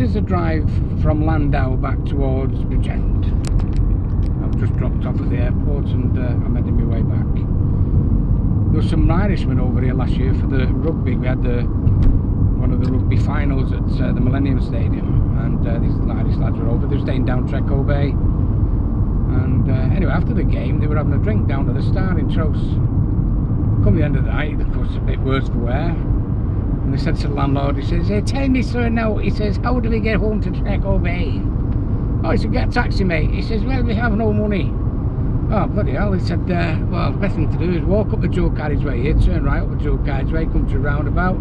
is a drive from Llandow back towards Bridgend. I've just dropped off at the airport and I'm heading my way back. There was some Irishmen over here last year for the rugby. We had one of the rugby finals at the Millennium Stadium, and these Irish lads were over. They were staying down Treco Bay, and anyway, after the game they were having a drink down at the Star in Trouse. Come the end of the night, of course, a bit worse for wear, and they said to the landlord, he says, "Hey, tell me, sir, now," he says, "how do we get home to Treco Bay?" "Oh," he said, "get a taxi, mate." He says, "Well, we have no money." "Oh, bloody hell." He said, well, the best thing to do is walk up the dual carriageway here, turn right up the dual carriageway, come to a roundabout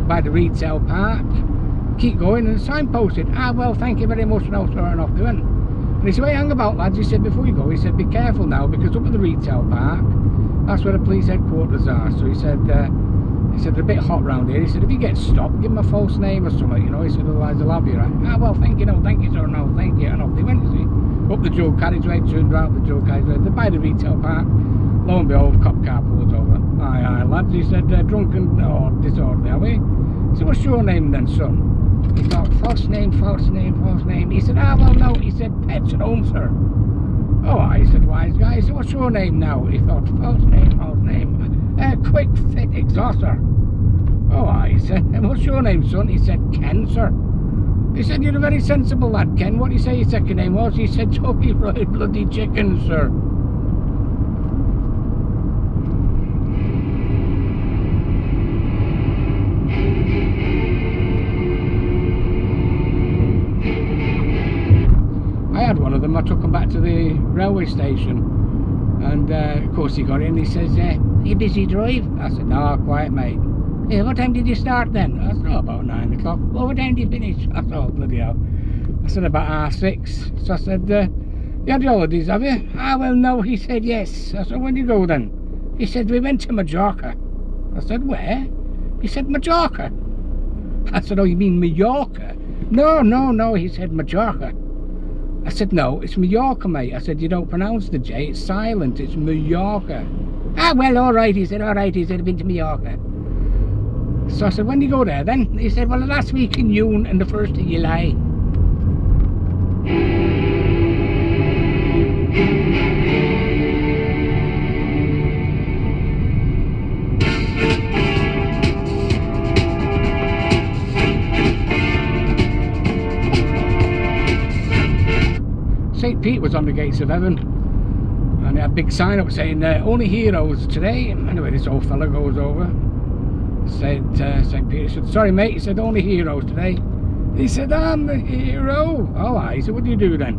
by the retail park, keep going, and signposted. "Ah, well, thank you very much," and sir, and off they went. And he said, "Well, hang about, lads," he said, "before you go," he said, "be careful now, because up at the retail park, that's where the police headquarters are." So he said, they're a bit hot round here. He said, "if you get stopped, give them a false name or something, you know." He said, "otherwise they'll have you." Right? "Ah, well, thank you, no, thank you, sir, no, thank you," and off they went, you see. Up the dual carriageway, turned round the dual carriageway, they're by the retail park. Lo and behold, cop car pulls over. "Aye, aye, lads," he said, "drunken or disorderly, are we?" He said, "What's your name then, son?" He thought, false name, false name, false name. He said, "Ah, well, no," he said, "Pets at home, sir." "Oh, aye," he said, "wise guy." He said, "What's your name now?" He thought, false name, false name. "Quick fit exhauster." "Oh, aye," he said, "and what's your name, son?" He said, "Ken, sir." He said, "You're a very sensible lad, Ken. What do you say your second name was?" He said, "Tucky Fried Bloody Chicken, sir." I had one of them. I took him back to the railway station, and of course he got in. He says, "You busy, drive?" I said, "No, quiet, mate." "Yeah, what time did you start then?" I said, "Oh, about 9 o'clock." "Well, what time did you finish?" I said, "Oh, bloody hell." I said, "About 6:30. So I said, "You had your holidays, have you?" "Ah, well, no." He said, "Yes." I said, "When did you go then?" He said, "We went to Majorca." I said, "Where?" He said, "Majorca." I said, "Oh, you mean Mallorca?" "No, no, no." He said, "Majorca." I said, "No, it's Mallorca, mate." I said, "You don't pronounce the J, it's silent, it's Mallorca." "Ah, well, all right." He said, "All right." He said, "I've been to Mallorca." So I said, "When do you go there then?" He said, "Well, last week in June and the 1st of July." St. Pete was on the gates of heaven, and it had a big sign up saying, "Only heroes today." Anyway, this old fella goes over, said, St. Peter said, "Sorry, mate." He said, "Only heroes today." He said, "I'm the hero." "Oh, aye." He said, "What do you do then?"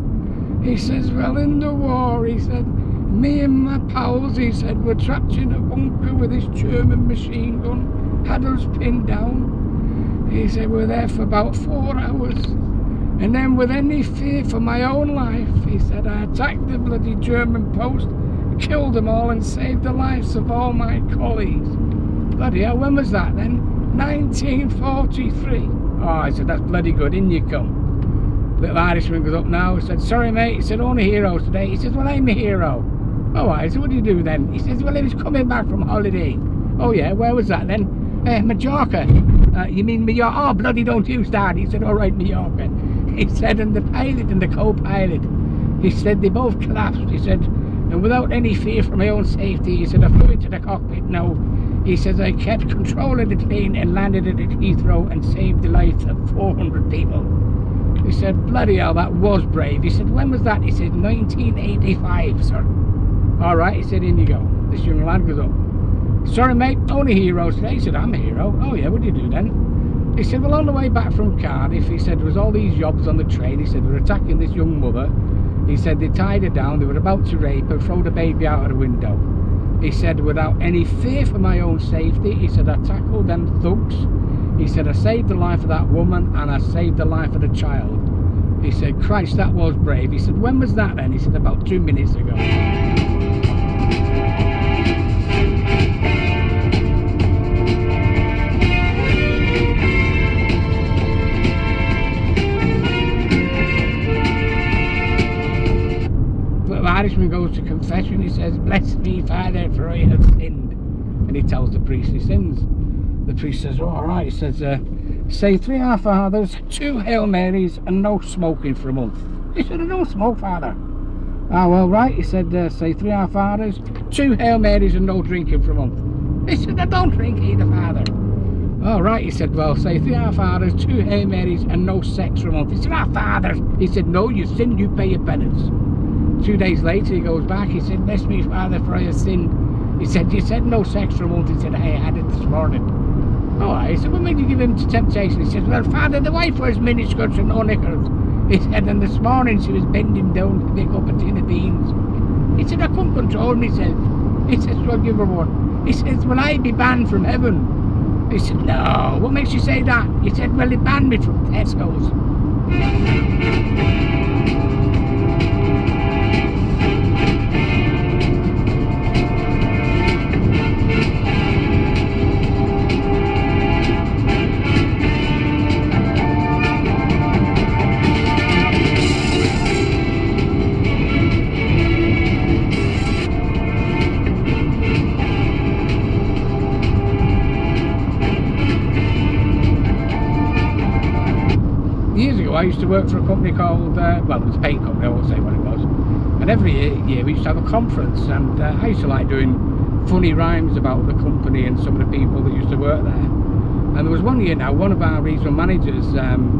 He says, "Well, in the war," he said, "me and my pals," he said, "were trapped in a bunker with this German machine gun, had us pinned down." He said, "We're there for about 4 hours. And then, with any fear for my own life," he said, "I attacked the bloody German post, killed them all, and saved the lives of all my colleagues." Bloody hell, when was that then? 1943. "Oh," I said, "that's bloody good, in you come." Little Irishman goes up now. He said, "Sorry, mate." He said, "Only heroes today." He says, "Well, I'm a hero." "Oh, I said, "What do you do then?" He says, "Well, I was coming back from holiday." "Oh, yeah, where was that then?" "Majorca." "You mean Mallorca?" "Oh, bloody don't you start." He said, "All right, Mallorca." He said, "And the pilot and the co-pilot," he said, "they both collapsed." He said, "And without any fear for my own safety," he said, "I flew into the cockpit now." He says, "I kept control of the plane and landed it at Heathrow and saved the lives of 400 people. He said, "Bloody hell, that was brave." He said, "When was that?" He said, 1985, sir." "All right," he said, "in you go." This young lad goes up. "Sorry, mate, only heroes today." He said, "I'm a hero." "Oh, yeah, what do you do then?" He said, "Well, on the way back from Cardiff," he said, "there was all these yobs on the train." He said, "They were attacking this young mother." He said, "They tied her down, they were about to rape her, throw the baby out of the window." He said, "Without any fear for my own safety," he said, "I tackled them thugs." He said, "I saved the life of that woman and I saved the life of the child." He said, "Christ, that was brave." He said, "When was that then?" He said, "About 2 minutes ago." Irishman goes to confession. He says, "Bless me, Father, for I have sinned." And he tells the priest he sins. The priest says, "Oh, all right." He says, Say 3 Our Fathers, 2 Hail Marys and no smoking for a month. He said, I don't smoke, Father. Ah, well, right, he said, say 3 Our Fathers, 2 Hail Marys and no drinking for a month. He said, I don't drink either, Father. Oh, right, he said, well, say 3 Our Fathers, 2 Hail Marys and no sex for a month. He said, Our Father. He said, no, you sin, you pay your penance. 2 days later, he goes back, he said, bless me, Father, for I have sinned. He said, you said no sex for a month. He said, hey, I had it this morning. Oh, he said, what made you give him to temptation? He said, well, Father, the wife wears miniskirts and no knickers. He said, and this morning she was bending down to pick up a tin of beans. He said, I couldn't control myself. He says, so I'll give her one. He says, will I be banned from heaven? He said, no, what makes you say that? He said, well, he banned me from Tesco's. I used to work for a company called, well, it was a paint company, I won't say what it was. And every year we used to have a conference, and I used to like doing funny rhymes about the company and some of the people that used to work there. And there was one year now, one of our regional managers,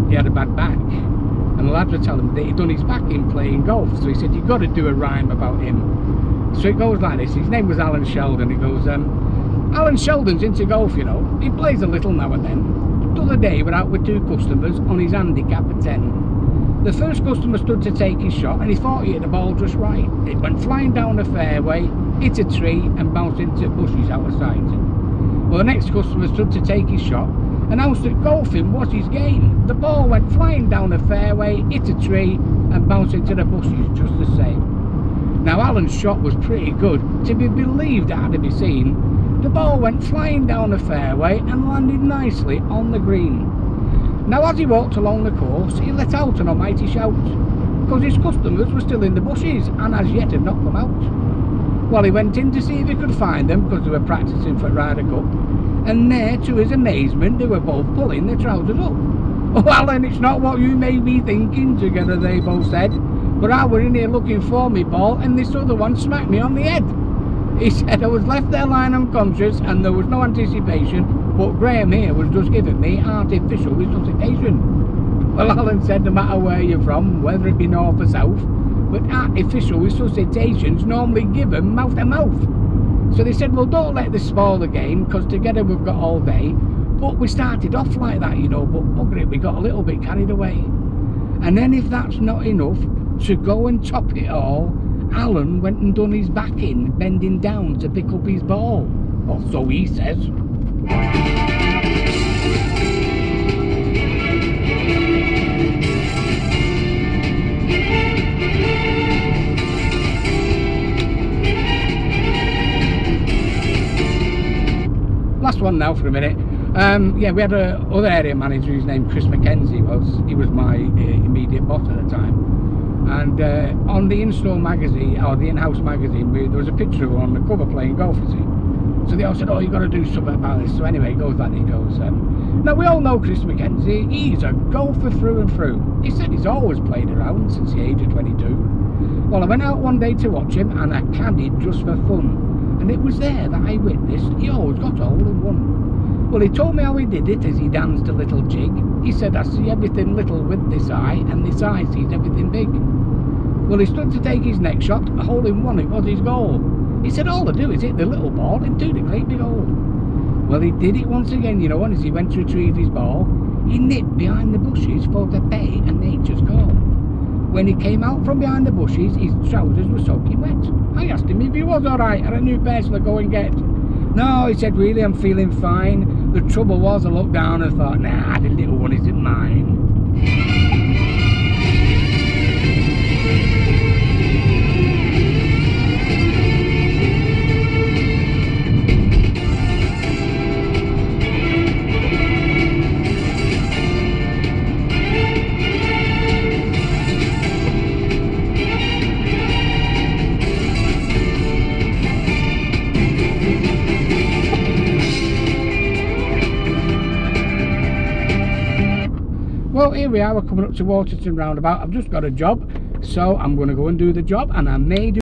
he had a bad back, and the lads were telling him that he'd done his back in playing golf. So he said, you've got to do a rhyme about him. So it goes like this. His name was Alan Sheldon. It goes, Alan Sheldon's into golf, you know. He plays a little now and then. The other day we're out with 2 customers on his handicap at 10. The first customer stood to take his shot and he thought he hit the ball just right. It went flying down the fairway, hit a tree and bounced into bushes out of sight. Well, the next customer stood to take his shot, announced that golfing was his game. The ball went flying down the fairway, hit a tree and bounced into the bushes just the same. Now Alan's shot was pretty good. To be believed, it had to be seen. The ball went flying down the fairway and landed nicely on the green. Now as he walked along the course, he let out an almighty shout, because his customers were still in the bushes and as yet had not come out. Well, he went in to see if he could find them, because they were practising for Ryder Cup, and there, to his amazement, they were both pulling their trousers up. Oh, Alan, it's not what you may be thinking, together they both said, but I were in here looking for me ball and this other one smacked me on the head. He said, I was left there lying unconscious and there was no anticipation, but Graham here was just giving me artificial resuscitation. Well, Alan said, no matter where you're from, whether it be north or south, but artificial resuscitation's normally given mouth to mouth. So they said, well, don't let this spoil the game, because together we've got all day. But we started off like that, you know, but bugger it, we got a little bit carried away. And then if that's not enough, to go and top it all, Alan went and done his back in, bending down to pick up his ball. Or so he says. Last one now for a minute. Yeah, we had a other area manager, his name Chris Mackenzie was. He was my immediate boss at the time. And on the in-store magazine, or the in-house magazine, there was a picture of him on the cover playing golf, you see. So they all said, oh, you got to do something about this. So anyway, it goes like it goes. Now, we all know Chris Mackenzie. He's a golfer through and through. He said he's always played around since the age of 22. Well, I went out one day to watch him, and I caddied just for fun. And it was there that I witnessed he always got all in one. Well, he told me how he did it as he danced a little jig. He said, I see everything little with this eye, and this eye sees everything big. Well, he stood to take his next shot, a hole in one, it was his goal. He said, all I do is hit the little ball into the great big hole. Well, he did it once again, you know, and as he went to retrieve his ball, he nipped behind the bushes for the bay and nature's call. When he came out from behind the bushes, his trousers were soaking wet. I asked him if he was alright, or a new pair to go and get. No, he said, really, I'm feeling fine. The trouble was, I looked down and thought, nah, the little one isn't mine. Well, here we are, we're coming up to Waterton roundabout. I've just got a job, so I'm going to go and do the job, and I may do